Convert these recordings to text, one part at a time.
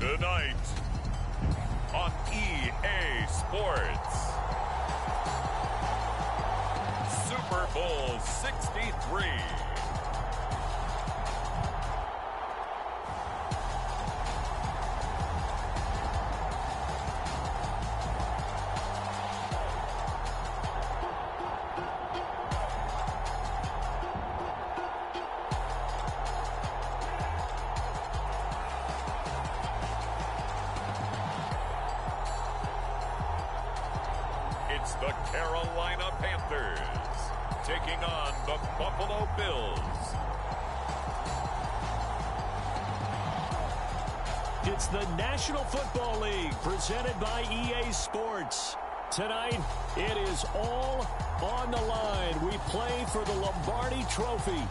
Tonight on EA Sports, Super Bowl 63. It's the Carolina Panthers taking on the Buffalo Bills. It's the National Football League presented by EA Sports. Tonight, it is all on the line. We play for the Lombardi Trophy,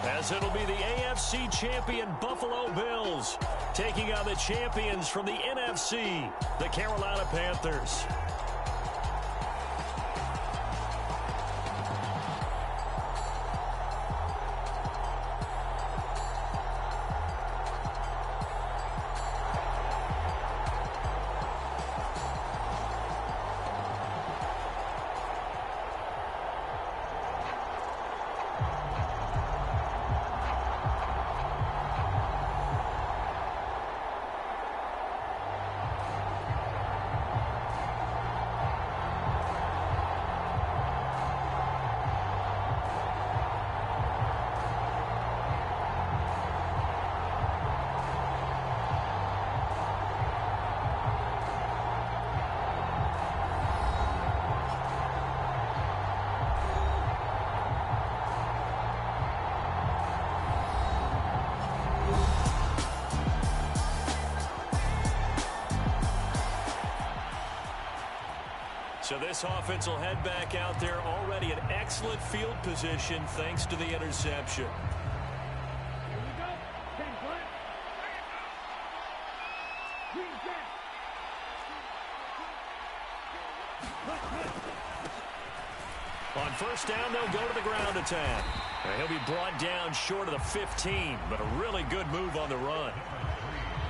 as it'll be the AFC champion Buffalo Bills taking on the champions from the NFC, the Carolina Panthers. So this offense will head back out there, already in excellent field position thanks to the interception. On first down, they'll go to the ground attack. He'll be brought down short of the 15, but a really good move on the run.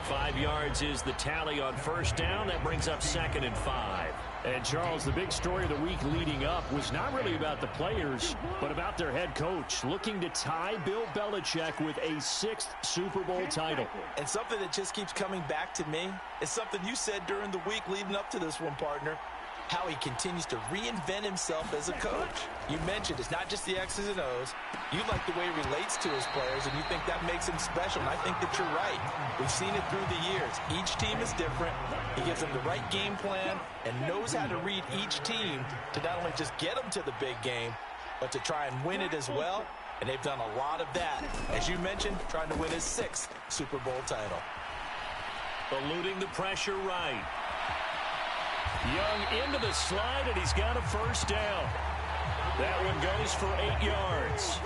5 yards is the tally on first down. That brings up 2nd and 5. And, Charles, the big story of the week leading up was not really about the players, but about their head coach, looking to tie Bill Belichick with a 6th Super Bowl title. And something that just keeps coming back to me is something you said during the week leading up to this one, partner. How he continues to reinvent himself as a coach. You mentioned it's not just the X's and O's. You like the way he relates to his players, and you think that makes him special, and I think that you're right. We've seen it through the years. Each team is different. He gives them the right game plan and knows how to read each team to not only just get them to the big game, but to try and win it as well, and they've done a lot of that. As you mentioned, trying to win his 6th Super Bowl title. Eluding the pressure right. Young into the slide, and he's got a first down. That one goes for 8 yards.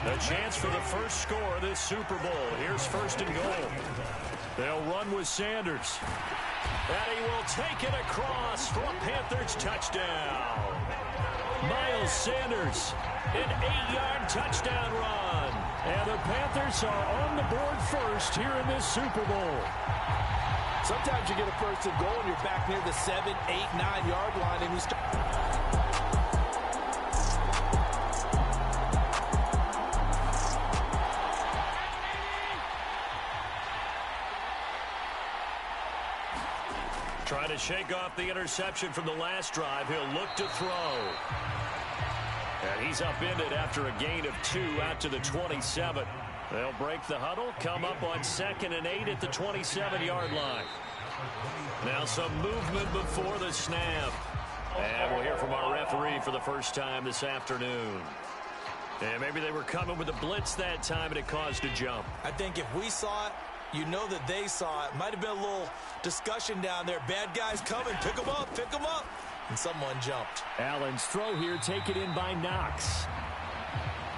A chance for the first score of this Super Bowl. Here's 1st and goal. They'll run with Sanders. And he will take it across for a Panthers touchdown. Miles Sanders, an 8-yard touchdown run. And the Panthers are on the board first here in this Super Bowl. Sometimes you get a 1st and goal and you're back near the 7, 8, 9-yard line, and you start. Trying to shake off the interception from the last drive. He'll look to throw. And he's upended after a gain of 2 out to the 27. They'll break the huddle, come up on 2nd and 8 at the 27-yard line. Now some movement before the snap. And we'll hear from our referee for the first time this afternoon. And maybe they were coming with a blitz that time and it caused a jump. I think if we saw it, you know that they saw it. Might have been a little discussion down there. Bad guys coming. Pick them up. Pick them up. And someone jumped. Allen's throw here taken in by Knox.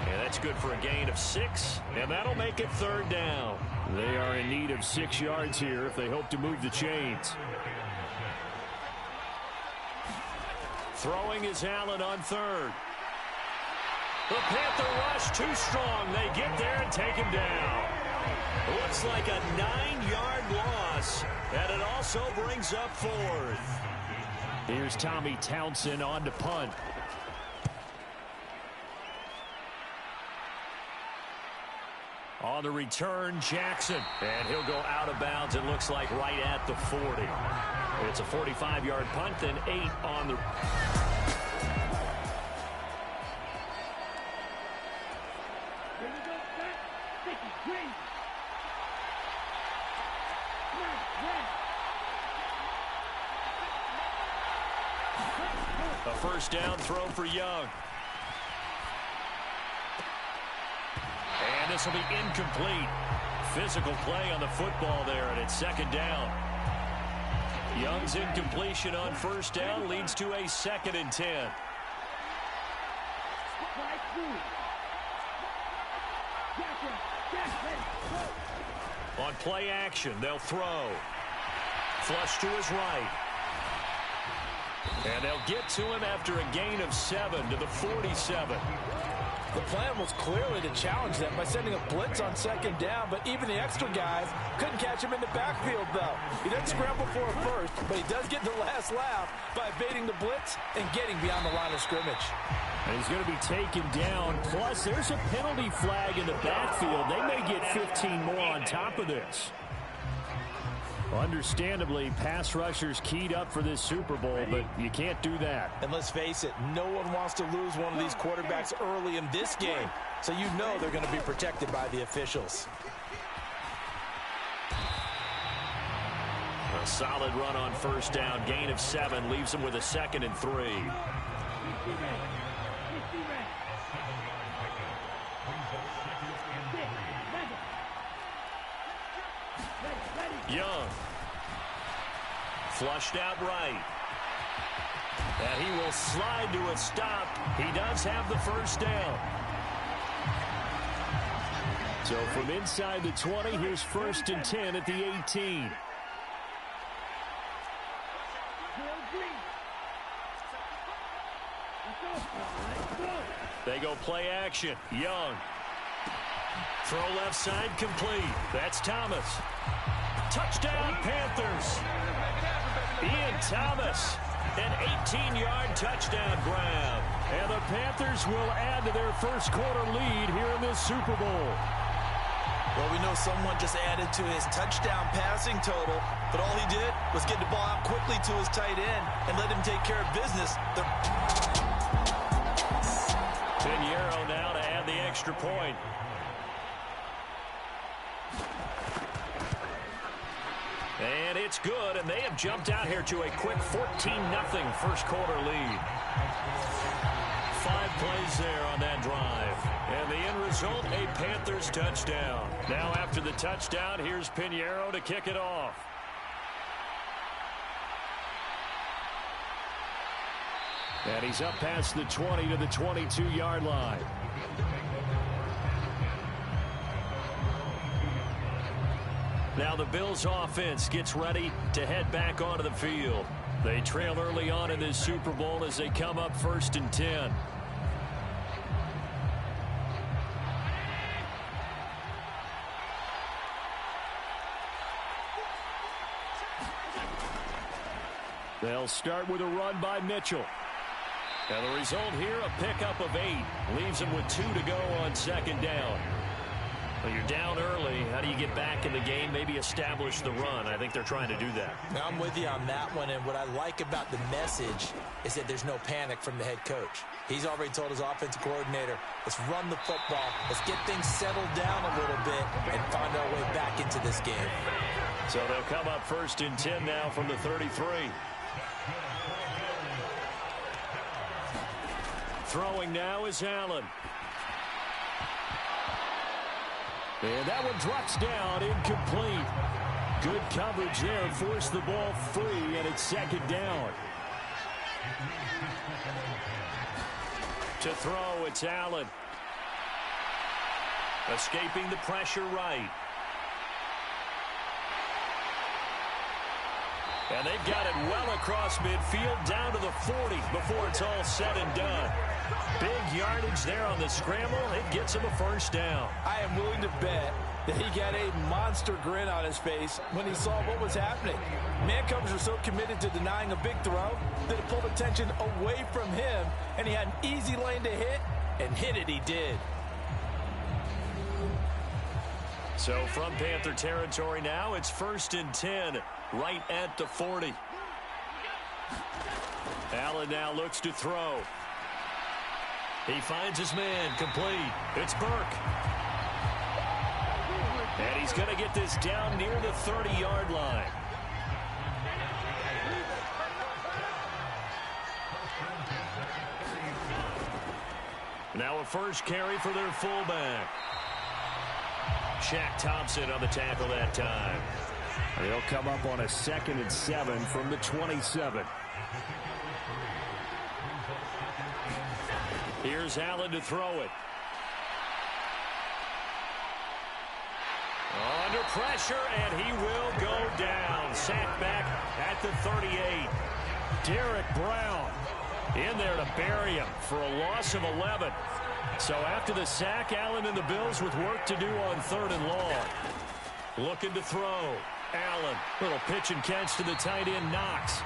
And that's good for a gain of 6, and that'll make it 3rd down. They are in need of 6 yards here if they hope to move the chains. Throwing is Allen on 3rd. The Panther rush too strong. They get there and take him down. Looks like a 9-yard loss, and it also brings up 4th. Here's Tommy Townsend on to punt. On the return, Jackson. And he'll go out of bounds, it looks like, right at the 40. It's a 45-yard punt, then 8 on the... A first down throw for Young. And this will be incomplete. Physical play on the football there, and it's 2nd down. Young's incompletion on first down leads to a 2nd and 10. On play action, they'll throw. Flush to his right. And they'll get to him after a gain of 7 to the 47. The plan was clearly to challenge them by sending a blitz on 2nd down, but even the extra guys couldn't catch him in the backfield, though. He doesn't scramble for a first, but he does get the last laugh by evading the blitz and getting beyond the line of scrimmage. And he's going to be taken down. Plus, there's a penalty flag in the backfield. They may get 15 more on top of this. Understandably, pass rushers keyed up for this Super Bowl, but you can't do that. And let's face it, no one wants to lose one of these quarterbacks early in this game, so you know they're going to be protected by the officials. A solid run on first down, gain of 7, leaves him with a 2nd and 3. Young. Flushed out right. And he will slide to a stop. He does have the first down. So from inside the 20, here's 1st and 10 at the 18. They go play action. Young. Throw left side complete. That's Thomas. Touchdown, Panthers. Ian Thomas, an 18-yard touchdown grab. And the Panthers will add to their first quarter lead here in this Super Bowl. Well, we know someone just added to his touchdown passing total, but all he did was get the ball out quickly to his tight end and let him take care of business. Pinheiro now to add the extra point. And it's good, and they have jumped out here to a quick 14-0 first quarter lead. 5 plays there on that drive. And the end result, a Panthers touchdown. Now after the touchdown, here's Pinheiro to kick it off. And he's up past the 20 to the 22-yard line. Now the Bills offense gets ready to head back onto the field. They trail early on in this Super Bowl as they come up 1st and 10. They'll start with a run by Mitchell. And the result here, a pickup of 8. Leaves them with 2 to go on 2nd down. Well, you're down early. How do you get back in the game? Maybe establish the run. I think they're trying to do that. Now, I'm with you on that one, and what I like about the message is that there's no panic from the head coach. He's already told his offensive coordinator, let's run the football, let's get things settled down a little bit, and find our way back into this game. So they'll come up 1st and 10 now from the 33. Throwing now is Allen. And that one drops down, incomplete. Good coverage there, forced the ball free, and it's 2nd down. To throw, it's Allen. Escaping the pressure right. And they've got it well across midfield, down to the 40 before it's all said and done. Big yardage there on the scramble. It gets him a first down. I am willing to bet He got a monster grin on his face when he saw what was happening. Man coverage were so committed to denying a big throw that it pulled attention away from him, and he had an easy lane to hit, and hit it he did. So from Panther territory now, it's 1st and 10, right at the 40. Allen now looks to throw. He finds his man, complete. It's Burke. And he's going to get this down near the 30-yard line. Now a first carry for their fullback. Shaq Thompson on the tackle that time. They'll come up on a 2nd and 7 from the 27. Here's Allen to throw it. Under pressure, and he will go down. Sacked back at the 38. Derek Brown In there to bury him for a loss of 11. So after the sack, Allen and the Bills with work to do on 3rd and long. Looking to throw. Allen, little pitch and catch to the tight end, Knox.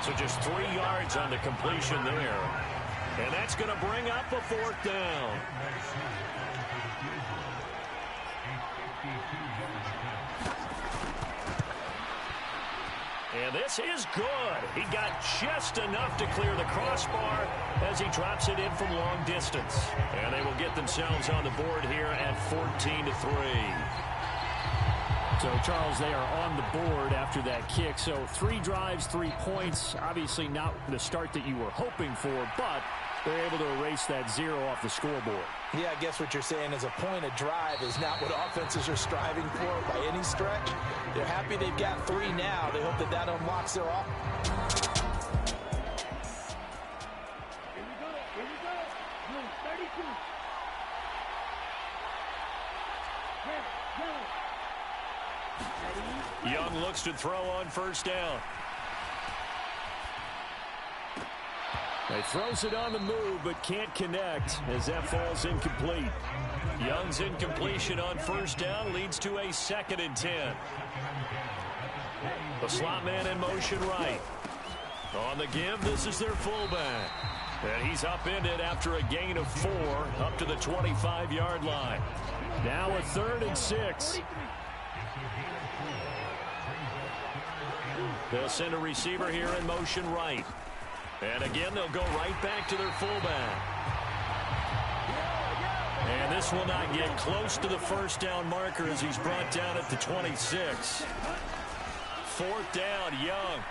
So just 3 yards on the completion there. And that's going to bring up a 4th down. And this is good. He got just enough to clear the crossbar as he drops it in from long distance. And they will get themselves on the board here at 14-3. So, Charles, they are on the board after that kick. So 3 drives, 3 points. Obviously not the start that you were hoping for, but they're able to erase that 0 off the scoreboard. Yeah, I guess what you're saying is a point of drive is not what offenses are striving for by any stretch. They're happy they've got 3 now. They hope that that unlocks their offense. Young looks to throw on 1st down. He throws it on the move, but can't connect as that falls incomplete. Young's incompletion on 1st down leads to a 2nd and 10. The slot man in motion right. On the give, this is their fullback. And he's upended after a gain of 4 up to the 25-yard line. Now a 3rd and 6. They'll send a receiver here in motion right. And again, they'll go right back to their fullback. And this will not get close to the 1st down marker as he's brought down at the 26. 4th down, Young.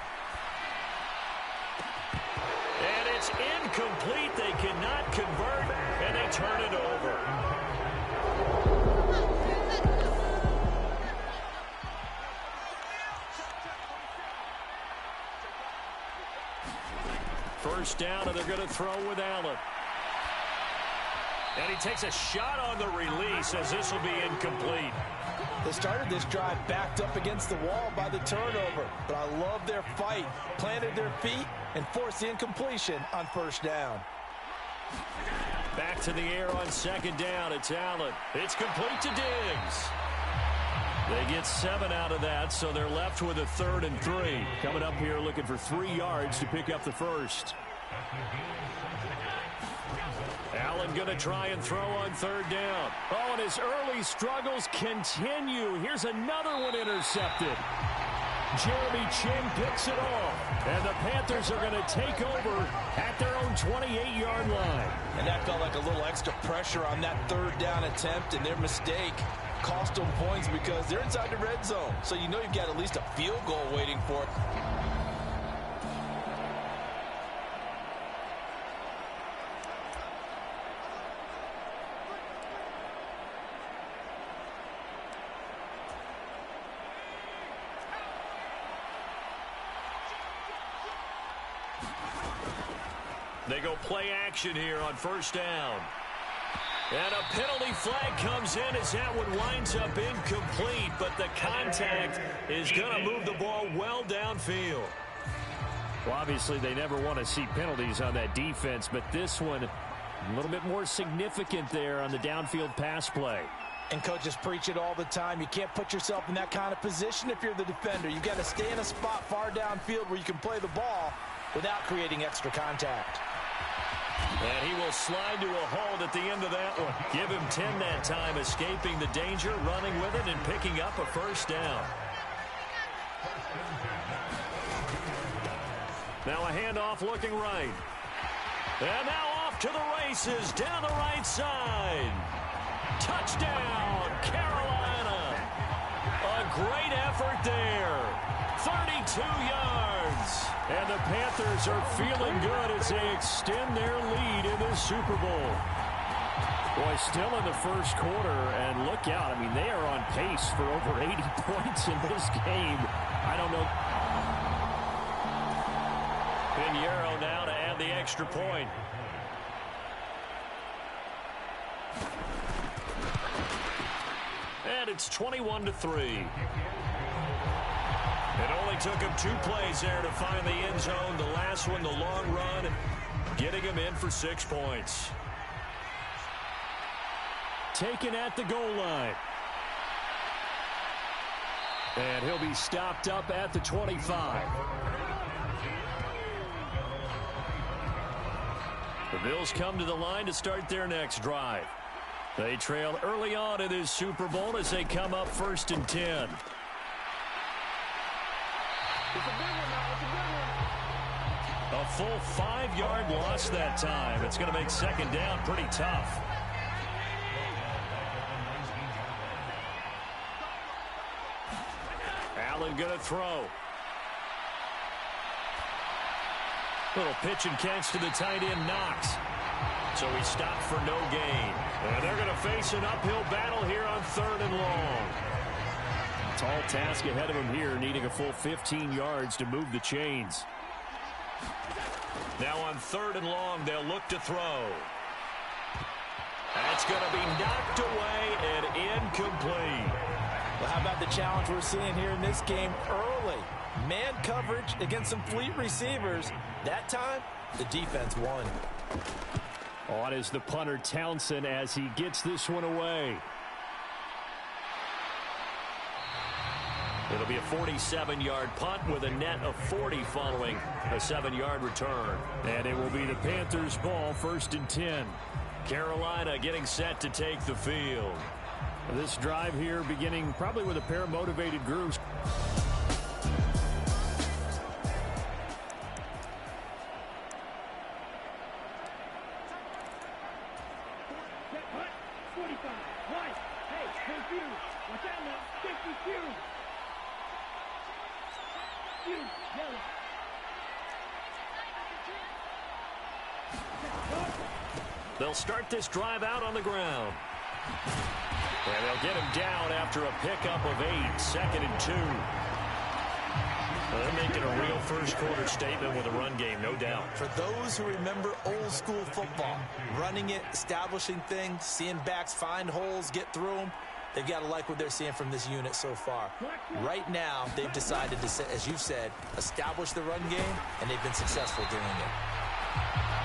And it's incomplete. They cannot convert, and they turn it over. First down, and they're going to throw with Allen. And he takes a shot on the release as this will be incomplete. They started this drive backed up against the wall by the turnover, but I love their fight. Planted their feet and forced the incompletion on 1st down. Back to the air on 2nd down. It's Allen. It's complete to Diggs. They get 7 out of that, so they're left with a 3rd and 3. Coming up here looking for 3 yards to pick up the 1st. Allen going to try and throw on 3rd down. Oh, and his early struggles continue. Here's another one intercepted. Jeremy Chinn picks it off. And the Panthers are going to take over at their own 28-yard line. And that felt like a little extra pressure on that 3rd down attempt, and their mistake cost them points because they're inside the red zone. So you know you've got at least a field goal waiting for it. They go play action here on 1st down. And a penalty flag comes in as that one winds up incomplete, but the contact is going to move the ball well downfield. Well, obviously they never want to see penalties on that defense, but this one a little bit more significant there on the downfield pass play. And coaches preach it all the time. You can't put yourself in that kind of position if you're the defender. You've got to stay in a spot far downfield where you can play the ball without creating extra contact. And he will slide to a halt at the end of that one. Give him 10 that time, escaping the danger, running with it, and picking up a first down. Now a handoff looking right. And now off to the races down the right side. Touchdown, Carolina. A great effort there. 32 yards. And the Panthers are feeling good as they extend their lead in this Super Bowl. Boy, still in the first quarter, and look out. I mean, they are on pace for over 80 points in this game. I don't know. Pinheiro now to add the extra point. And it's 21-3. It only took him 2 plays there to find the end zone. The last one, the long run, getting him in for 6 points. Taken at the goal line. And he'll be stopped up at the 25. The Bills come to the line to start their next drive. They trail early on in this Super Bowl as they come up 1st and 10. A full 5-yard loss that time. It's going to make 2nd down pretty tough. Allen going to throw. Little pitch and catch to the tight end, Knox. So he stopped for no gain. And they're going to face an uphill battle here on 3rd and long. Tall task ahead of him here, needing a full 15 yards to move the chains. Now on 3rd and long, they'll look to throw. That's going to be knocked away and incomplete. Well, how about the challenge we're seeing here in this game early? Man coverage against some fleet receivers. That time, the defense won. On is the punter Townsend as he gets this one away. It'll be a 47-yard punt with a net of 40 following a 7-yard return. And it will be the Panthers' ball, 1st and 10. Carolina getting set to take the field. This drive here beginning probably with a pair of motivated groups. They'll start this drive out on the ground. And they'll get him down after a pickup of 8, 2nd and 2. Well, they're making a real first quarter statement with a run game, no doubt. For those who remember old school football, running it, establishing things, seeing backs find holes, get through them, they've got to like what they're seeing from this unit so far. Right now, they've decided to, as you've said, establish the run game, and they've been successful doing it.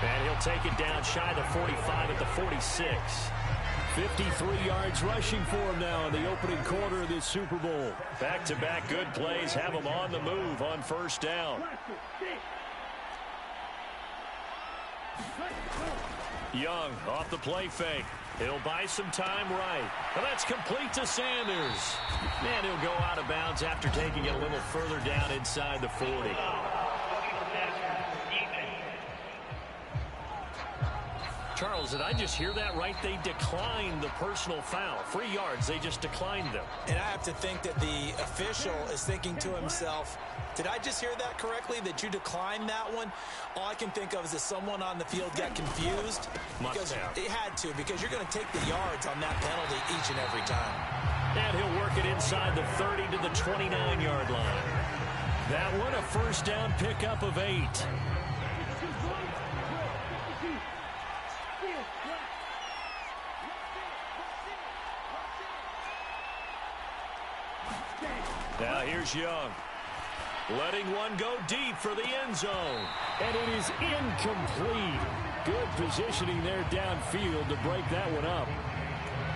And he'll take it down shy of the 45 at the 46. 53 yards rushing for him now in the opening quarter of this Super Bowl. Back-to-back good plays have him on the move on 1st down. Young off the play fake. He'll buy some time right. And that's complete to Sanders. And he'll go out of bounds after taking it a little further down inside the 40. Charles, did I just hear that right? They declined the personal foul. 3 yards, they just declined them. And I have to think that the official is thinking to himself, did I just hear that correctly, that you declined that one? All I can think of is that someone on the field got confused. Because it had to, because you're going to take the yards on that penalty each and every time. And he'll work it inside the 30 to the 29-yard line. That one, a 1st down pickup of 8. Now here's Young. Letting one go deep for the end zone. And it is incomplete. Good positioning there downfield to break that one up.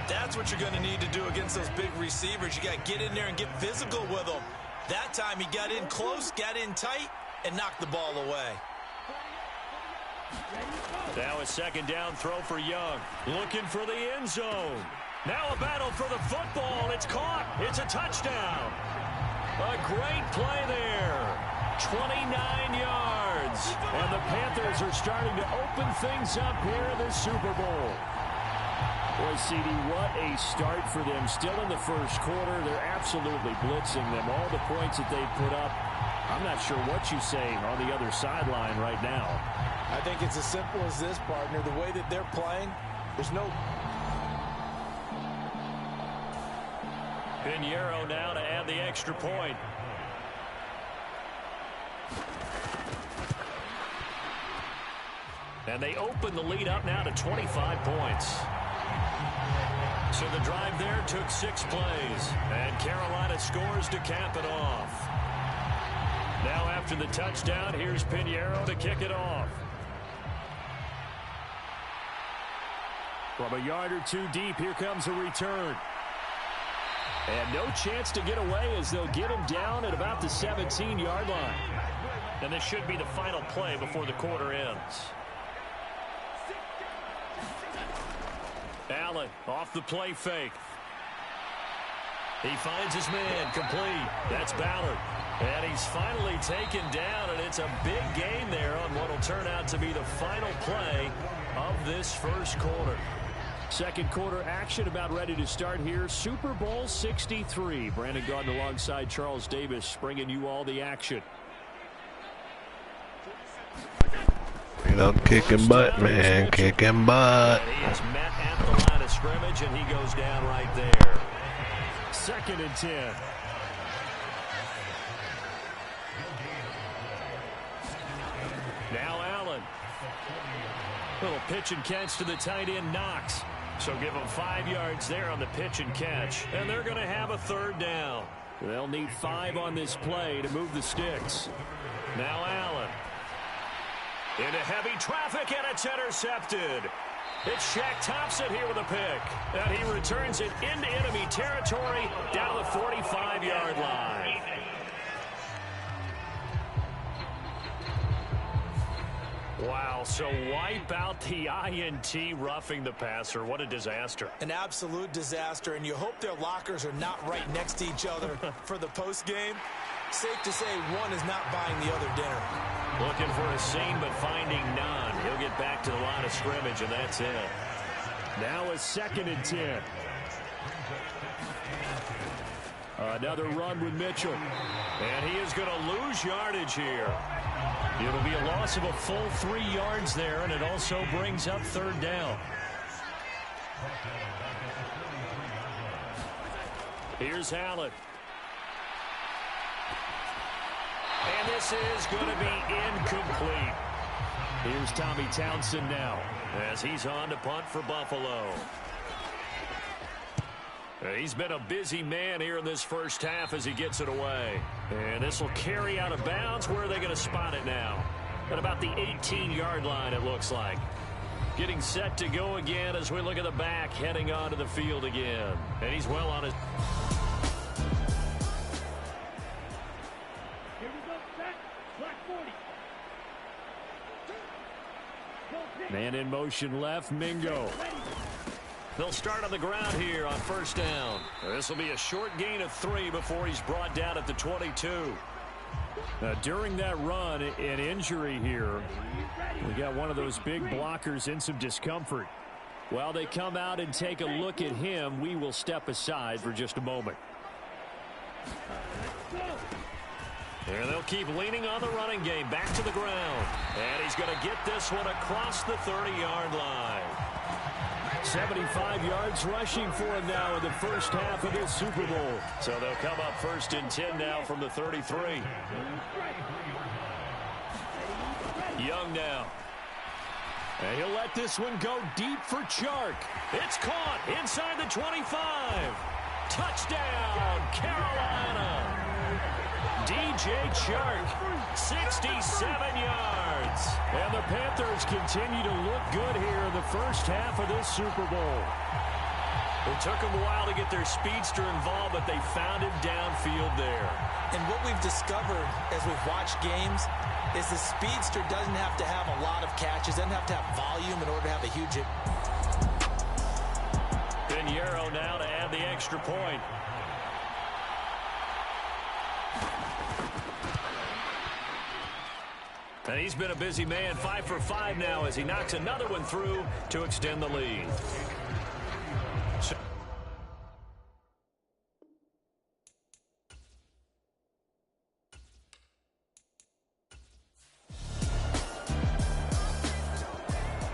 That's what you're going to need to do against those big receivers. You got to get in there and get physical with them. That time he got in close, got in tight, and knocked the ball away. Now a second down throw for Young. Looking for the end zone. Now a battle for the football. It's caught. It's a touchdown. A great play there. 29 yards. And the Panthers are starting to open things up here in the Super Bowl. Boy, CD, what a start for them. Still in the first quarter. They're absolutely blitzing them. All the points that they put up, I'm not sure what you say on the other sideline right now. I think it's as simple as this, partner. The way that they're playing, there's no... Pinheiro now to add the extra point. And they open the lead up now to 25 points. So the drive there took 6 plays. And Carolina scores to cap it off. Now after the touchdown, here's Pinheiro to kick it off. From a yard or two deep, here comes a return. And no chance to get away as they'll get him down at about the 17-yard line. And this should be the final play before the quarter ends. Allen off the play fake. He finds his man complete. That's Ballard. And he's finally taken down, and it's a big gain there on what will turn out to be the final play of this first quarter. Second quarter action about ready to start here. Super Bowl 63. Brandon Gaudin alongside Charles Davis bringing you all the action. You know, kicking butt, man, kicking butt. And he is met at the line of scrimmage, and he goes down right there. 2nd and 10. Now Allen. Little pitch and catch to the tight end, Knox. So give them 5 yards there on the pitch and catch. And they're going to have a third down. They'll need 5 on this play to move the sticks. Now Allen. Into heavy traffic, and it's intercepted. It's Shaq Thompson here with a pick. And he returns it into enemy territory down the 45-yard line. Wow, so wipe out the INT, roughing the passer. What a disaster. An absolute disaster, and you hope their lockers are not right next to each other for the postgame. Safe to say one is not buying the other dinner. Looking for a seam, but finding none. He'll get back to the line of scrimmage, and that's it. Now a 2nd and 10. Another run with Mitchell. And he is going to lose yardage here. It'll be a loss of a full 3 yards there, and it also brings up third down. Here's Allen. And this is going to be incomplete. Here's Tommy Townsend now, as he's on to punt for Buffalo. He's been a busy man here in this first half as he gets it away. And this will carry out of bounds. Where are they going to spot it now? At about the 18-yard line, it looks like. Getting set to go again as we look at the back, heading onto the field again. And he's well on his... Man in motion left, Mingo. They'll start on the ground here on first down. This will be a short gain of 3 before he's brought down at the 22. During that run, an injury here. We got one of those big blockers in some discomfort. While they come out and take a look at him, we will step aside for just a moment. And they'll keep leaning on the running game. Back to the ground. And he's going to get this one across the 30-yard line. 75 yards rushing for him now in the first half of this Super Bowl. So they'll come up 1st and 10 now from the 33. Young now. And he'll let this one go deep for Chark. It's caught inside the 25. Touchdown, Carolina. DJ Chark, 67 yards. And the Panthers continue to look good here in the first half of this Super Bowl. It took them a while to get their speedster involved, but they found him downfield there. And what we've discovered as we've watched games is the speedster doesn't have to have a lot of catches, doesn't have to have volume in order to have a huge hit. Pinheiro now to add the extra point. And he's been a busy man, 5 for 5 now as he knocks another one through to extend the lead.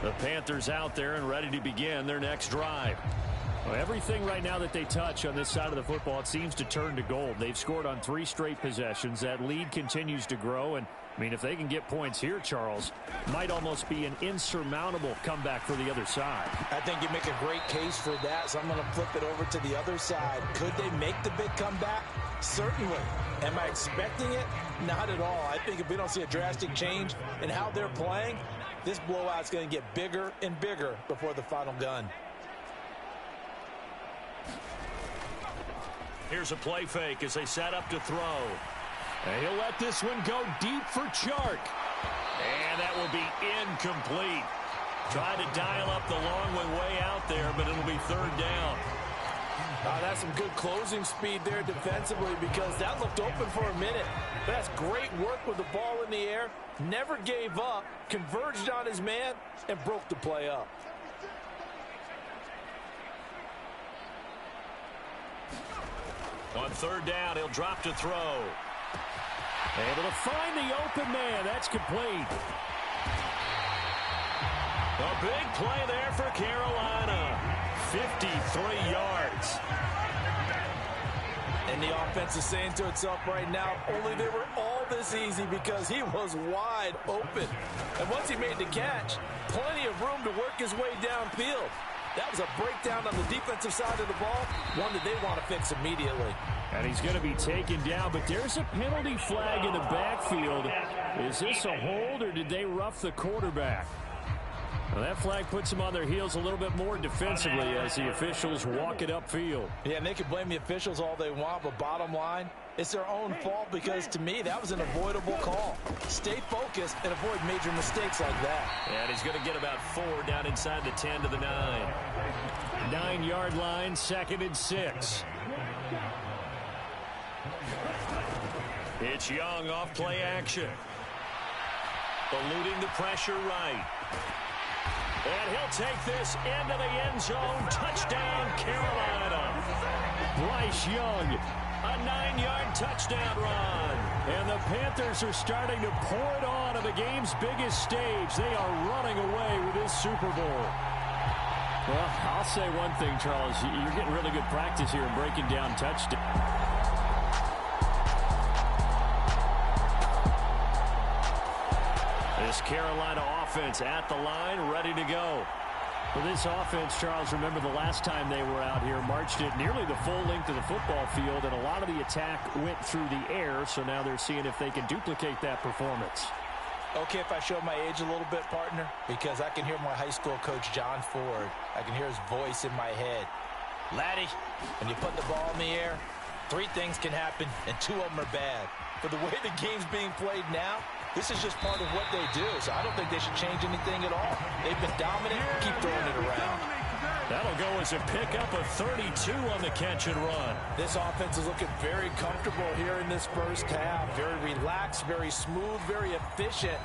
The Panthers out there and ready to begin their next drive. Well, everything right now that they touch on this side of the football, it seems to turn to gold. They've scored on 3 straight possessions. That lead continues to grow. And, I mean, if they can get points here, Charles, might almost be an insurmountable comeback for the other side. I think you make a great case for that, so I'm going to flip it over to the other side. Could they make the big comeback? Certainly. Am I expecting it? Not at all. I think if we don't see a drastic change in how they're playing, this blowout's going to get bigger and bigger before the final gun. Here's a play fake as they set up to throw. And he'll let this one go deep for Chark. And that will be incomplete. Tried to dial up the long one way out there, but it'll be third down. That's some good closing speed there defensively because that looked open for a minute. That's great work with the ball in the air. Never gave up, converged on his man, and broke the play up. On third down, he'll drop to throw. Able to find the open man. That's complete. A big play there for Carolina. 53 yards. And the offense is saying to itself right now, only they were all this easy because he was wide open. And once he made the catch, plenty of room to work his way downfield. That was a breakdown on the defensive side of the ball, one that they want to fix immediately. And he's going to be taken down, but there's a penalty flag in the backfield. Is this a hold, or did they rough the quarterback? Well, that flag puts them on their heels a little bit more defensively as the officials walk it upfield. Yeah, and they can blame the officials all they want, but bottom line, it's their own fault because, to me, that was an avoidable call. Stay focused and avoid major mistakes like that. And he's going to get about 4 down inside the 10 to the 9. 9-yard line, 2nd and 6. It's Young off play action. Eluding the pressure right. And he'll take this into the end zone. Touchdown, Carolina. Bryce Young, a 9-yard touchdown run. And the Panthers are starting to pour it on the game's biggest stage. They are running away with this Super Bowl. Well, I'll say one thing, Charles. You're getting really good practice here in breaking down touchdowns. This Carolina offense at the line, ready to go. For this offense, Charles, remember the last time they were out here, marched it nearly the full length of the football field, and a lot of the attack went through the air, so now they're seeing if they can duplicate that performance. Okay, if I show my age a little bit, partner, because I can hear my high school coach, John Ford. I can hear his voice in my head. Laddie, when you put the ball in the air, 3 things can happen, and 2 of them are bad. For the way the game's being played now, this is just part of what they do, so I don't think they should change anything at all. They've been dominant. Keep throwing it around. That'll go as a pickup of 32 on the catch and run. This offense is looking very comfortable here in this first half. Very relaxed, very smooth, very efficient.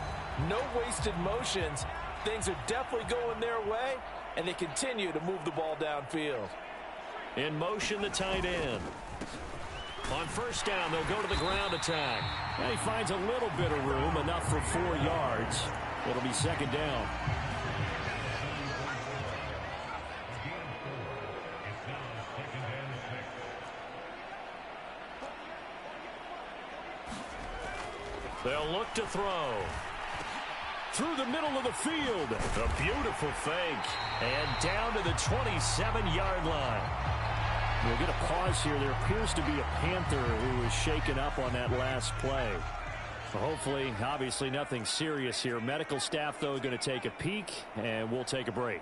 No wasted motions. Things are definitely going their way, and they continue to move the ball downfield. In motion, the tight end. On first down, they'll go to the ground attack. And he finds a little bit of room, enough for 4 yards. It'll be 2nd down. They'll look to throw. Through the middle of the field. A beautiful fake. And down to the 27-yard line. We'll get a pause here. There appears to be a Panther who was shaken up on that last play. So hopefully, obviously, nothing serious here. Medical staff, though, going to take a peek, and we'll take a break.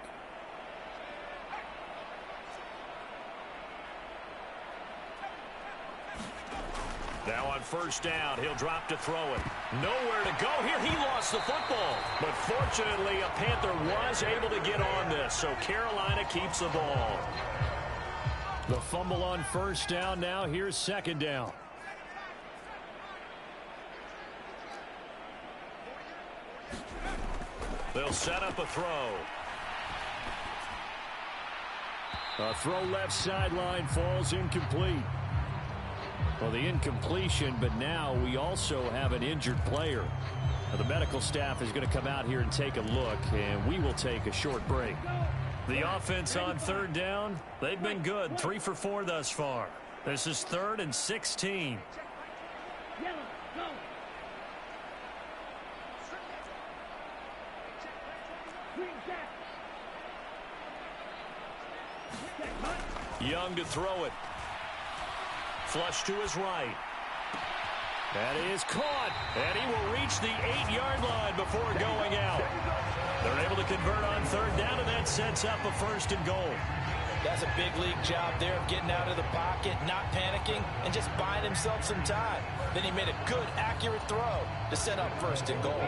Now on first down, he'll drop to throw it. Nowhere to go here. He lost the football. But fortunately, a Panther was able to get on this, so Carolina keeps the ball. The fumble on first down. Now here's second down. They'll set up a throw. A throw left sideline falls incomplete. Well, the incompletion, but now we also have an injured player. Now, the medical staff is going to come out here and take a look, and we will take a short break. The offense on third down, they've been good. 3 for 4 thus far. This is 3rd and 16. Young to throw it. Flush to his right. That is caught. And he will reach the 8-yard line before going out. They're able to convert on third down, and that sets up a 1st and goal. That's a big league job there of getting out of the pocket, not panicking, and just buying himself some time. Then he made a good, accurate throw to set up 1st and goal.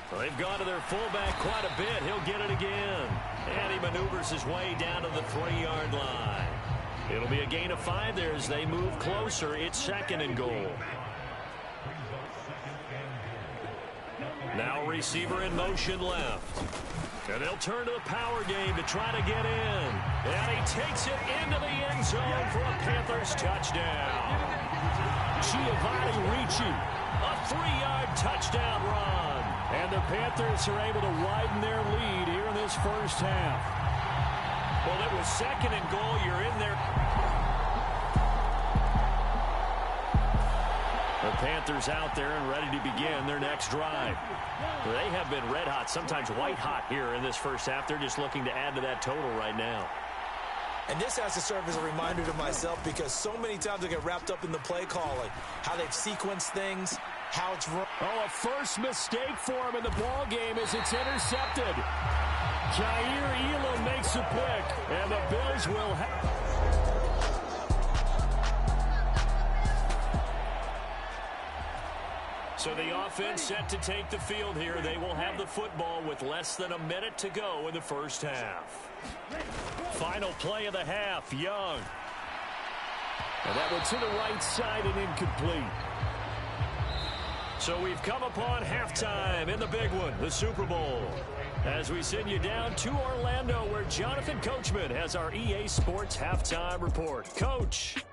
Well, they've gone to their fullback quite a bit. He'll get it again. And he maneuvers his way down to the 3-yard line. It'll be a gain of 5 there as they move closer. It's 2nd and goal. Now receiver in motion left. And they'll turn to the power game to try to get in. And he takes it into the end zone for a Panthers touchdown. Giovanni Ricci. A 3-yard touchdown run. And the Panthers are able to widen their lead here in this first half. Well, it was 2nd and goal. You're in there. The Panthers out there and ready to begin their next drive. They have been red hot, sometimes white hot here in this first half. They're just looking to add to that total right now. And this has to serve as a reminder to myself because so many times I get wrapped up in the play calling, how they've sequenced things, how it's run. Oh, a first mistake for him in the ball game as it's intercepted. Jair Elam makes a pick, and the Bills will have... So the offense set to take the field here. They will have the football with less than a minute to go in the first half. Final play of the half, Young. And that one to the right side and incomplete. So we've come upon halftime in the big one, the Super Bowl. As we send you down to Orlando, where Jonathan Coachman has our EA Sports halftime report. Coach.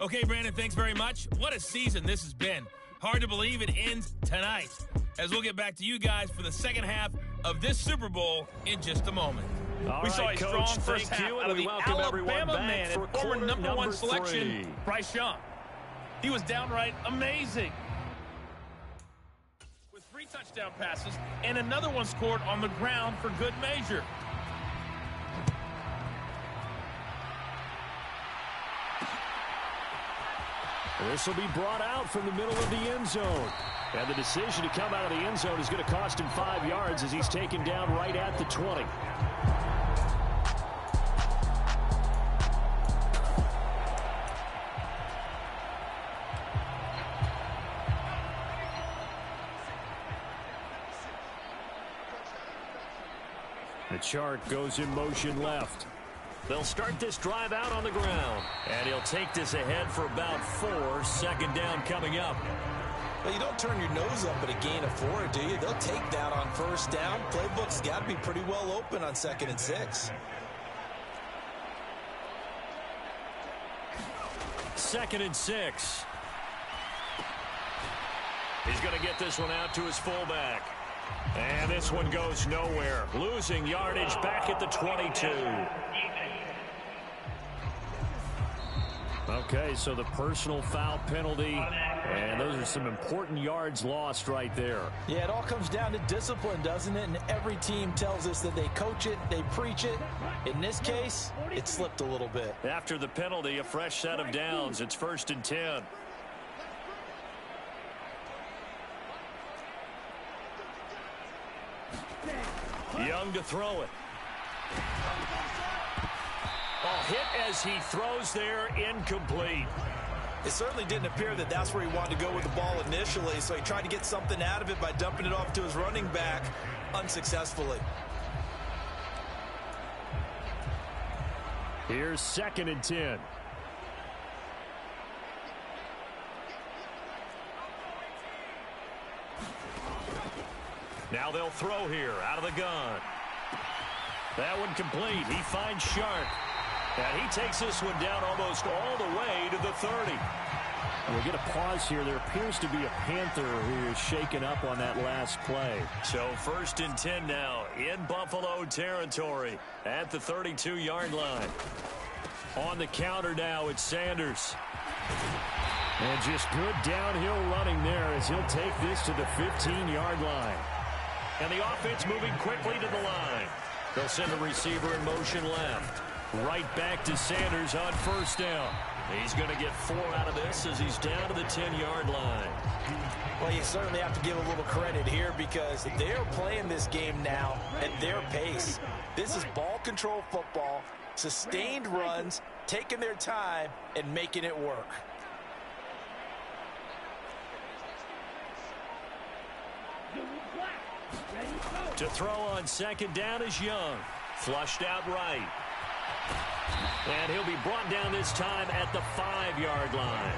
Okay, Brandon, thanks very much. What a season this has been. Hard to believe it ends tonight, as we'll get back to you guys for the second half of this Super Bowl in just a moment. All we right, saw a strong Coach, first half out of the Alabama man and former number 1 selection, Bryce Young. He was downright amazing. With 3 touchdown passes and another one scored on the ground for good measure. This will be brought out from the middle of the end zone. And the decision to come out of the end zone is going to cost him 5 yards as he's taken down right at the 20. The chart goes in motion left. They'll start this drive out on the ground. And he'll take this ahead for about 4. 2nd down coming up. Well, you don't turn your nose up at a gain of 4, do you? They'll take that on first down. Playbook's got to be pretty well open on 2nd and 6. 2nd and 6. He's going to get this one out to his fullback. And this one goes nowhere. Losing yardage back at the 22. Okay, so the personal foul penalty, and those are some important yards lost right there. Yeah, it all comes down to discipline, doesn't it? And every team tells us that they coach it, they preach it. In this case, it slipped a little bit. After the penalty, a fresh set of downs. It's 1st and 10. Young to throw it. Oh, hit as he throws there, incomplete. It certainly didn't appear that that's where he wanted to go with the ball initially, so he tried to get something out of it by dumping it off to his running back unsuccessfully. Here's 2nd and 10. Now they'll throw here out of the gun. That one complete. He finds Sharp. And he takes this one down almost all the way to the 30. We'll get a pause here. There appears to be a Panther who is shaken up on that last play. So 1st and 10 now in Buffalo territory at the 32-yard line. On the counter now, it's Sanders. And just good downhill running there as he'll take this to the 15-yard line. And the offense moving quickly to the line. They'll send the receiver in motion left. Right back to Sanders on 1st down. He's going to get 4 out of this as he's down to the 10-yard line. Well, you certainly have to give a little credit here because they're playing this game now at their pace. This is ball control football, sustained runs, taking their time, and making it work. To throw on 2nd down is Young. Flushed out right. And he'll be brought down this time at the 5-yard line.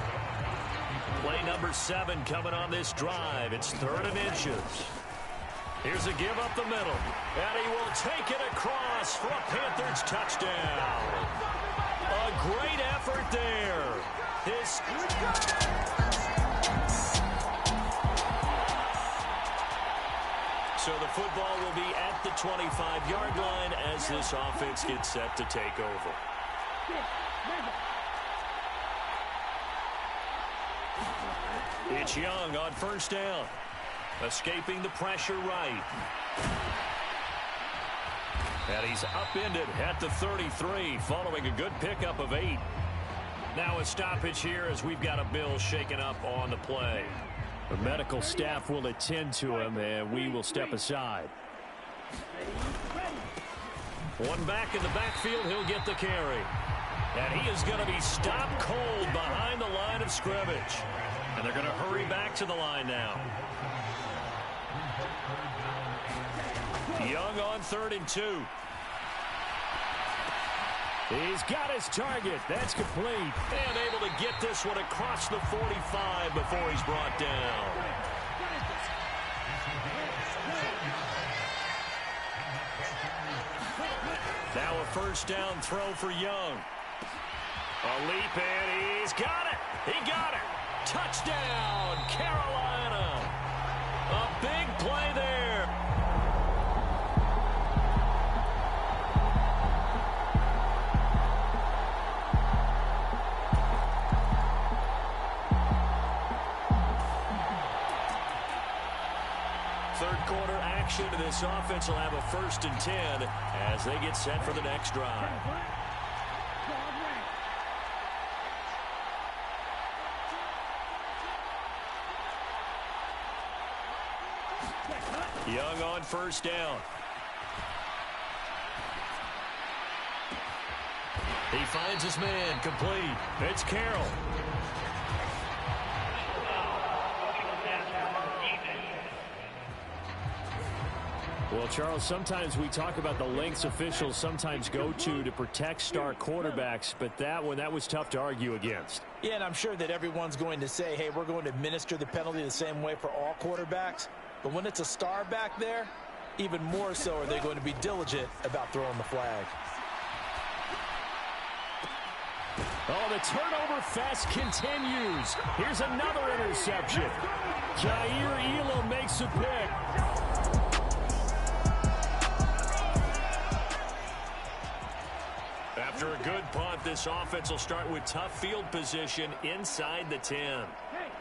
Play number 7 coming on this drive. It's 3rd and inches. Here's a give up the middle. And he will take it across for a Panthers touchdown. A great effort there. So the football will be at the 25-yard line as this offense gets set to take over. It's Young on 1st down. Escaping the pressure right. And he's upended at the 33 following a good pickup of 8. Now a stoppage here as we've got a Bill shaken up on the play. The medical staff will attend to him, and we will step aside. One back in the backfield, he'll get the carry. And he is going to be stopped cold behind the line of scrimmage. And they're going to hurry back to the line now. Young on 3rd and 2. He's got his target. That's complete. And able to get this one across the 45 before he's brought down. Now a 1st down throw for Young. A leap and he's got it. He got it. Touchdown, Carolina. A big play there. Third quarter action to this offense will have a 1st and 10 as they get set for the next drive. Young on 1st down. He finds his man, complete. It's Carroll. Well, Charles, sometimes we talk about the lengths officials sometimes go to protect star quarterbacks, but that was tough to argue against. Yeah, and I'm sure that everyone's going to say, hey, we're going to administer the penalty the same way for all quarterbacks. But when it's a star back there, even more so are they going to be diligent about throwing the flag. Oh, the turnover fest continues. Here's another interception. Jair Elam makes a pick. After a good punt, this offense will start with tough field position inside the 10.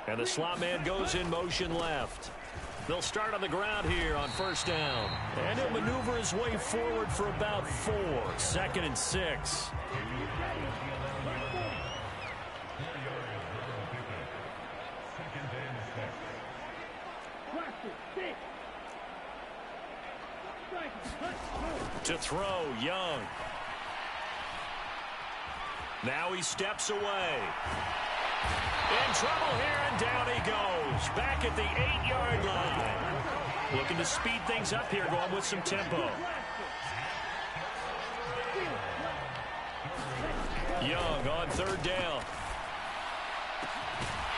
And the slot man goes in motion left. They'll start on the ground here on 1st down. And he'll maneuver his way forward for about 4. 2nd and 6. To throw, Young. Now he steps away. In trouble here, and down he goes. Back at the 8-yard line. Looking to speed things up here, going with some tempo. Young on third down.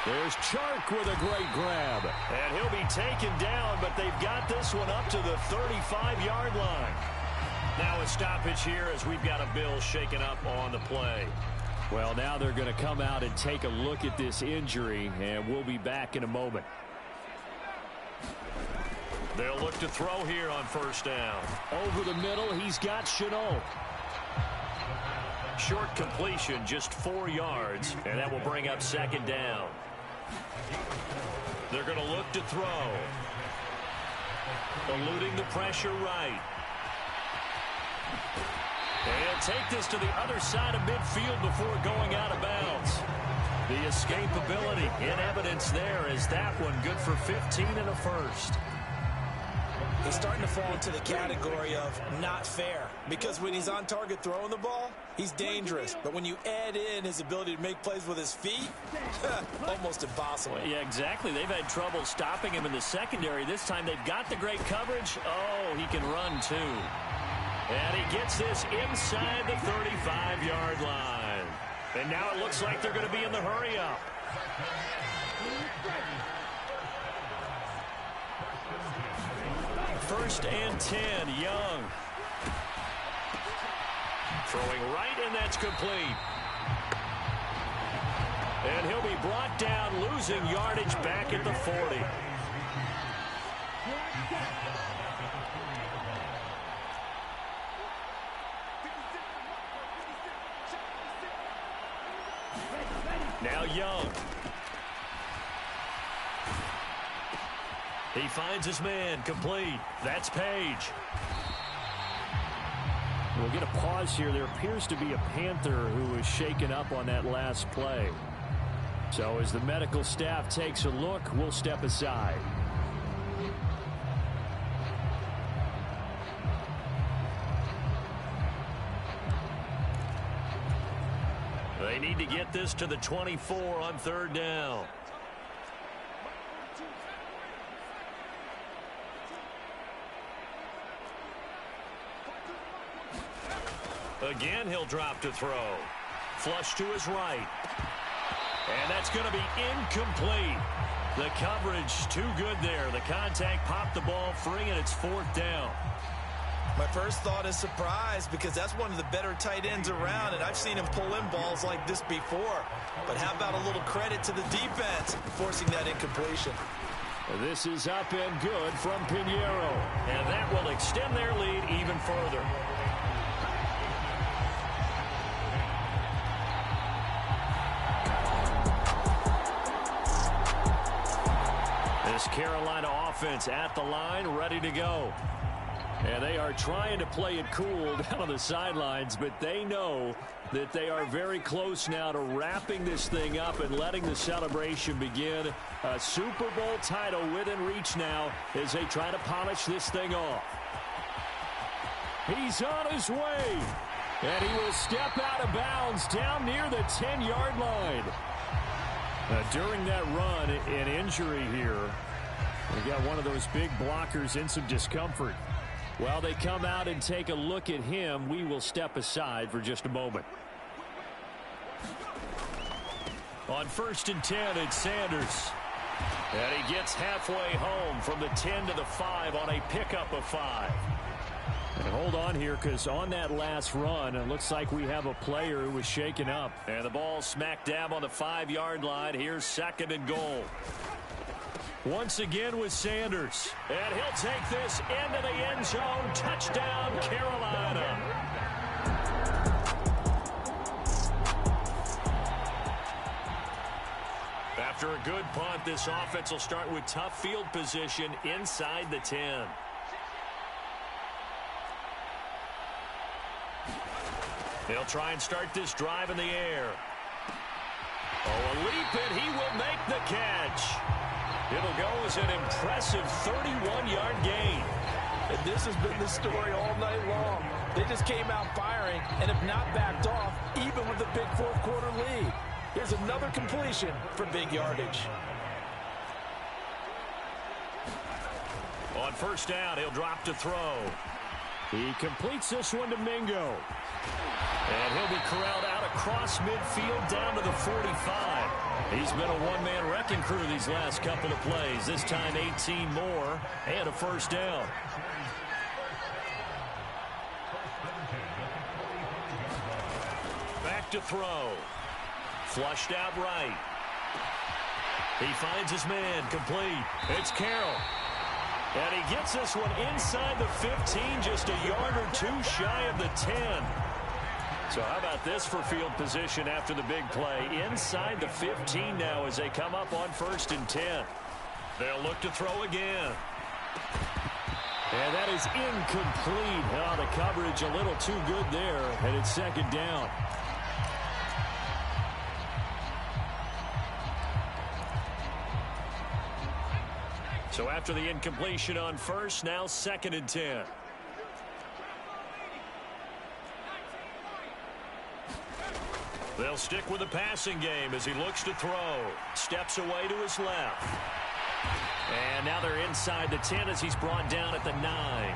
There's Chark with a great grab. And he'll be taken down, but they've got this one up to the 35-yard line. Now a stoppage here as we've got a Bill shaken up on the play. Well, now they're going to come out and take a look at this injury, and we'll be back in a moment. They'll look to throw here on first down. Over the middle, he's got Shenault. Short completion, just 4 yards, and that will bring up second down. They're going to look to throw. Eluding the pressure right. And he'll take this to the other side of midfield before going out of bounds. The escapability in evidence there is that one good for 15 and a first. He's starting to fall into the category of not fair, because when he's on target throwing the ball, he's dangerous. But when you add in his ability to make plays with his feet, almost impossible. Well, yeah, exactly. They've had trouble stopping him in the secondary. This time they've got the great coverage. Oh, he can run too. And he gets this inside the 35-yard line. And now it looks like they're going to be in the hurry-up. First and 10, Young. Throwing right, and that's complete. And he'll be brought down, losing yardage back at the 40. Now Young. He finds his man, complete. That's Page. We'll get a pause here. There appears to be a Panther who was shaken up on that last play. So as the medical staff takes a look, we'll step aside. They need to get this to the 24 on third down. Again, he'll drop to throw. Flush to his right. And that's going to be incomplete. The coverage too good there. The contact popped the ball free, and it's fourth down. My first thought is surprise, because that's one of the better tight ends around, and I've seen him pull in balls like this before. But how about a little credit to the defense forcing that incompletion? This is up and good from Pinheiro. And that will extend their lead even further. This Carolina offense at the line, ready to go. And they are trying to play it cool down on the sidelines, but they know that they are very close now to wrapping this thing up and letting the celebration begin. A Super Bowl title within reach now as they try to polish this thing off. He's on his way, and he will step out of bounds down near the 10-yard line. During that run, an injury here. We got one of those big blockers in some discomfort. While they come out and take a look at him, we will step aside for just a moment. On first and 10, it's Sanders. And he gets halfway home from the 10 to the 5 on a pickup of 5. And hold on here, because on that last run, it looks like we have a player who was shaken up. And the ball smack dab on the 5-yard line. Here's second and goal. Once again with Sanders. And he'll take this into the end zone. Touchdown, Carolina. After a good punt, this offense will start with tough field position inside the 10. They'll try and start this drive in the air. Oh, a leap, and he will make the catch. It'll go as an impressive 31-yard gain. this has been the story all night long. They just came out firing and have not backed off, even with the big fourth-quarter lead. Here's another completion for big yardage. On first down, he'll drop to throw. He completes this one to Mingo. And he'll be corralled out across midfield down to the 45. He's been a one-man wrecking crew these last couple of plays. This time 18 more and a first down. Back to throw. Flushed out right. He finds his man complete. It's Carroll. And he gets this one inside the 15, just a yard or two shy of the 10. So how about this for field position after the big play? Inside the 15 now as they come up on 1st and 10. They'll look to throw again. And that is incomplete. Oh, the coverage a little too good there, and it's 2nd down. So after the incompletion on 1st, now 2nd and 10. They'll stick with the passing game as he looks to throw. Steps away to his left. And now they're inside the 10 as he's brought down at the 9.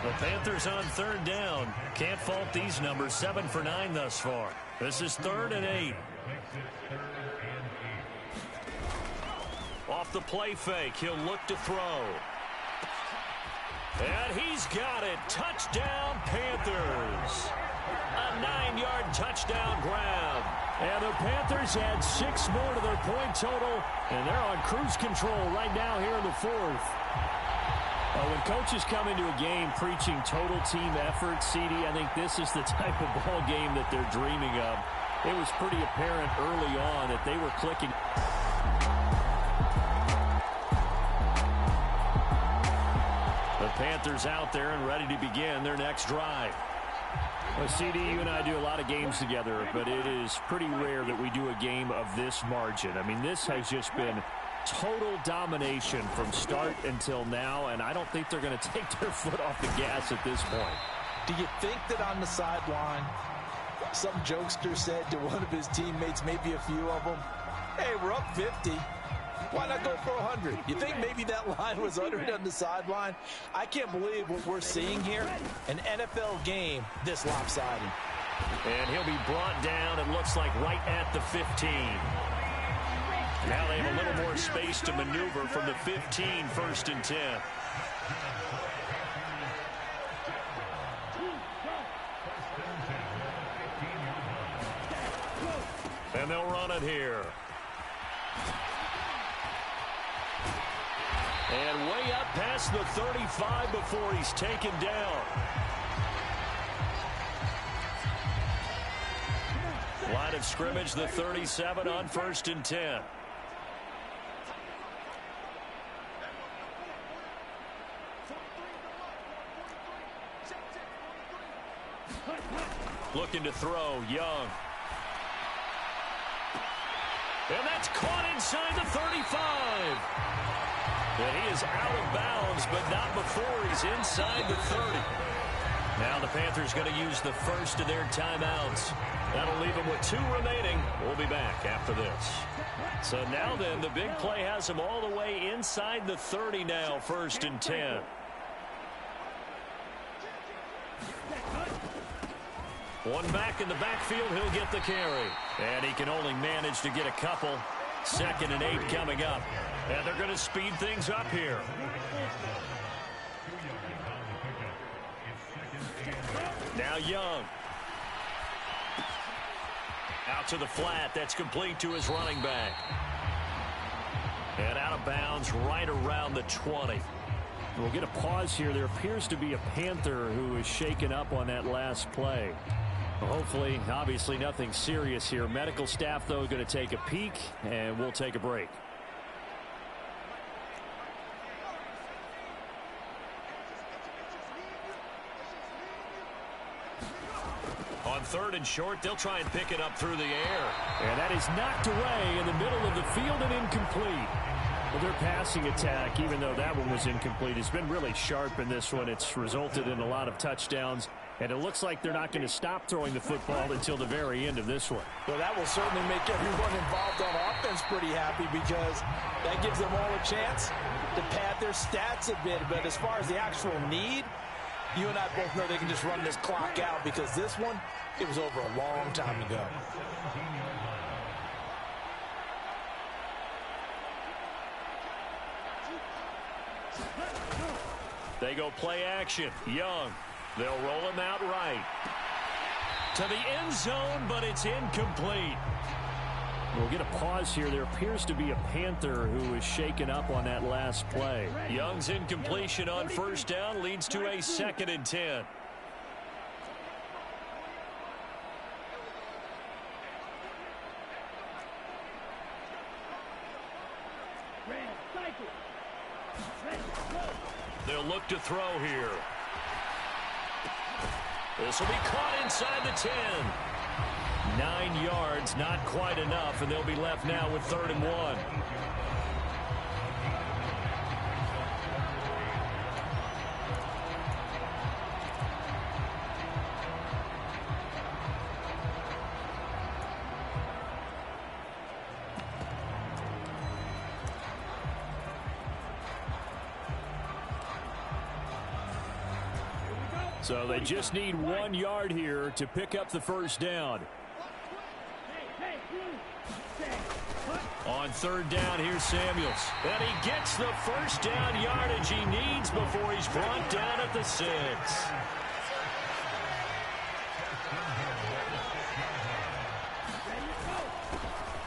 The Panthers on 3rd down. Can't fault these numbers. 7 for 9 thus far. This is 3rd and 8. Off the play fake, he'll look to throw. And he's got it. Touchdown, Panthers. A 9-yard touchdown grab. And the Panthers add 6 more to their point total, and they're on cruise control right now here in the 4th. When coaches come into a game preaching total team effort, CD, I think this is the type of ball game that they're dreaming of. It was pretty apparent early on that they were clicking. The Panthers out there and ready to begin their next drive. Well, CD, you and I do a lot of games together, but it is pretty rare that we do a game of this margin. I mean, this has just been total domination from start until now, and I don't think they're going to take their foot off the gas at this point. Do you think that on the sideline, some jokester said to one of his teammates, maybe a few of them, hey, we're up 50. Why not go for 100? You think maybe that line was uttered on the sideline? I can't believe what we're seeing here. An NFL game this lopsided. And he'll be brought down, it looks like, right at the 15. Now they have a little more space to maneuver from the 15, 1st and 10. And they'll run it here. And way up past the 35 before he's taken down. Line of scrimmage, the 37 on 1st and 10. Looking to throw, Young. And that's caught inside the 35. And he is out of bounds, but not before he's inside the 30. Now the Panthers going to use the first of their timeouts. That'll leave them with 2 remaining. We'll be back after this. So now then, the big play has him all the way inside the 30 now, 1st and 10. One back in the backfield, he'll get the carry. And he can only manage to get a couple. 2nd and 8 coming up. And they're going to speed things up here. Now Young. Out to the flat. That's complete to his running back. And out of bounds right around the 20. We'll get a pause here. There appears to be a Panther who is shaken up on that last play. Hopefully, obviously nothing serious here. Medical staff, though, going to take a peek, and we'll take a break. On 3rd and short, they'll try and pick it up through the air. And that is knocked away in the middle of the field and incomplete. Well, their passing attack, even though that one was incomplete, has been really sharp in this one. It's resulted in a lot of touchdowns, and it looks like they're not going to stop throwing the football until the very end of this one. Well, that will certainly make everyone involved on offense pretty happy because that gives them all a chance to pad their stats a bit. But as far as the actual need, you and I both know they can just run this clock out because this one, it was over a long time ago. They go play action. Young. They'll roll him out right. To the end zone, but it's incomplete. We'll get a pause here. There appears to be a Panther who is shaken up on that last play. Young's incompletion on first down leads to a 2nd and 10. They'll look to throw here. This will be caught inside the 10. 9 yards, not quite enough, and they'll be left now with 3rd and 1. So they just need 1 yard here to pick up the first down. On 3rd down, here's Samuels. And he gets the first down yardage he needs before he's brought down at the 6.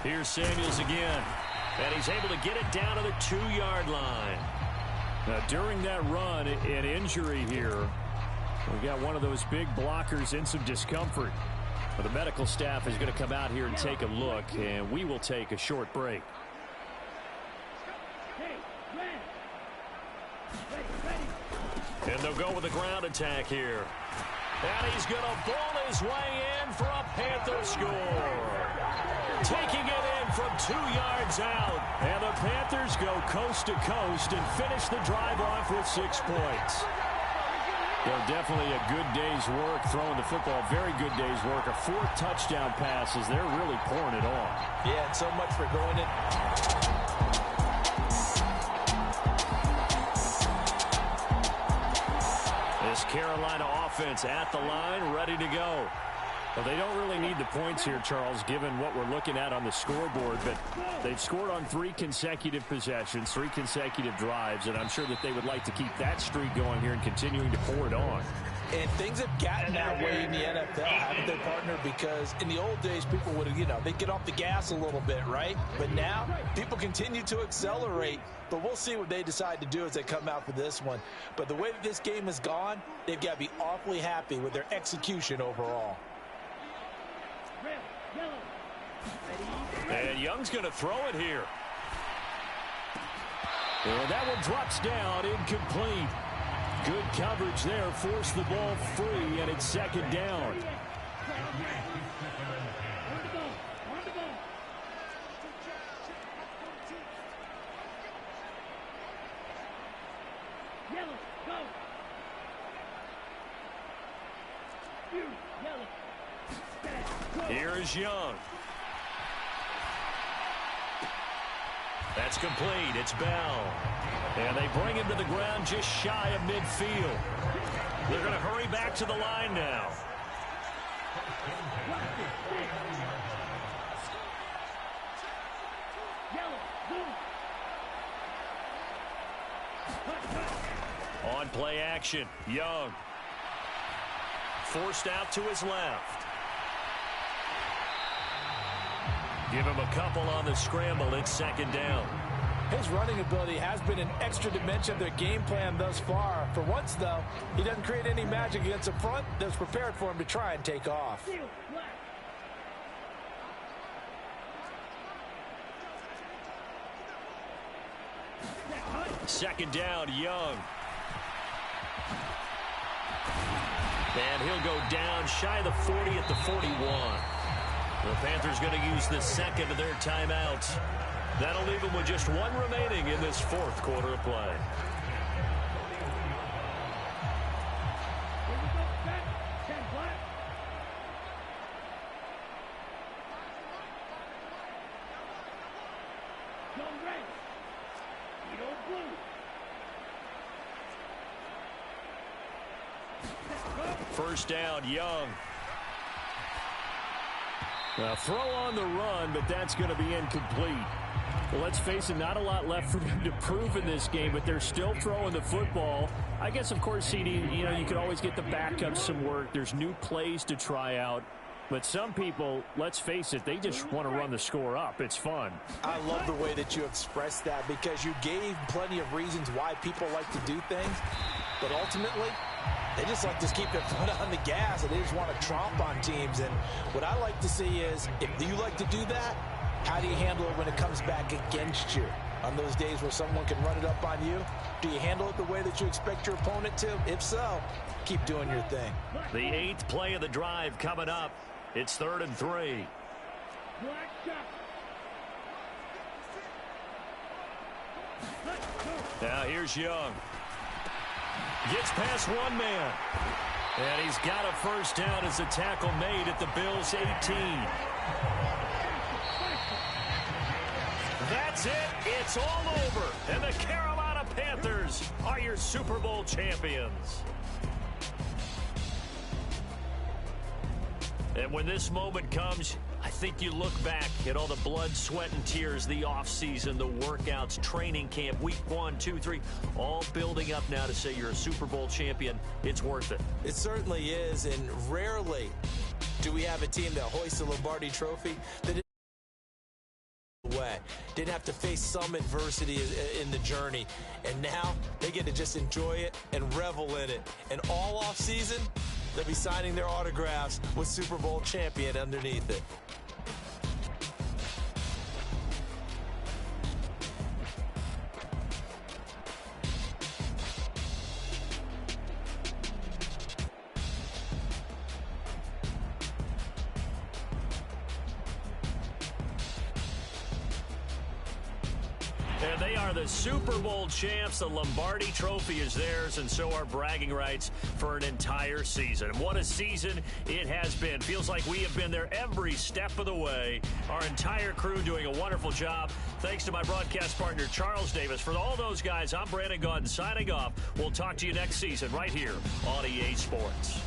Here's Samuels again. And he's able to get it down to the 2-yard line. Now, during that run, an injury here. We've got one of those big blockers in some discomfort. But the medical staff is going to come out here and take a look, and we will take a short break. And they'll go with a ground attack here. And he's going to ball his way in for a Panther score. Taking it in from 2 yards out. And the Panthers go coast to coast and finish the drive off with 6 points. Well, definitely a good day's work throwing the football. Very good day's work. A 4th touchdown pass as they're really pouring it on. Yeah, and so much for going in. This Carolina offense at the line, ready to go. Well, they don't really need the points here, Charles, given what we're looking at on the scoreboard. But they've scored on 3 consecutive possessions, 3 consecutive drives, and I'm sure that they would like to keep that streak going here and continuing to pour it on. And things have gotten that way in the NFL, haven't they, partner? Because in the old days, people would, they'd get off the gas a little bit, right? But now, people continue to accelerate. But we'll see what they decide to do as they come out for this one. But the way that this game has gone, they've got to be awfully happy with their execution overall. And Young's going to throw it here. And that one drops down, incomplete. Good coverage there, forced the ball free, and it's 2nd down. Here is Young. That's complete. It's Bell. And they bring him to the ground just shy of midfield. They're going to hurry back to the line now. On play action, Young. Forced out to his left. Give him a couple on the scramble. It's 2nd down. His running ability has been an extra dimension of their game plan thus far. For once, though, he doesn't create any magic against the front that's prepared for him to try and take off. 2nd down, Young. And he'll go down shy of the 40 at the 41. The Panthers going to use the 2nd of their timeouts. That'll leave them with just one remaining in this fourth quarter of play. First down, Young. Now throw on the run, but that's going to be incomplete. Well, let's face it, not a lot left for them to prove in this game, but they're still throwing the football. I guess, of course, CD, you could always get the backups some work. There's new plays to try out. But some people, let's face it, they just want to run the score up. It's fun. I love the way that you expressed that because you gave plenty of reasons why people like to do things. But ultimately, they just like to keep their foot on the gas, and they just want to tromp on teams. And what I like to see is, if you like to do that, how do you handle it when it comes back against you? On those days where someone can run it up on you, do you handle it the way that you expect your opponent to? If so, keep doing your thing. The 8th play of the drive coming up. It's 3rd and 3. Now here's Young. Gets past one man. And he's got a first down as a tackle made at the Bills' 18. That's it. It's all over. And the Carolina Panthers are your Super Bowl champions. And when this moment comes, I think you look back at all the blood, sweat, and tears, the offseason, the workouts, training camp, week 1, 2, 3, all building up now to say you're a Super Bowl champion. It's worth it. It certainly is, and rarely do we have a team that hoists the Lombardi Trophy that didn't have to face some adversity in the journey, and now they get to just enjoy it and revel in it. And all off season, they'll be signing their autographs with Super Bowl champion underneath it. And they are the Super Bowl champs. The Lombardi Trophy is theirs, and so are bragging rights for an entire season. What a season it has been. Feels like we have been there every step of the way. Our entire crew doing a wonderful job. Thanks to my broadcast partner, Charles Davis. For all those guys, I'm Brandon Gaudin signing off. We'll talk to you next season right here on EA Sports.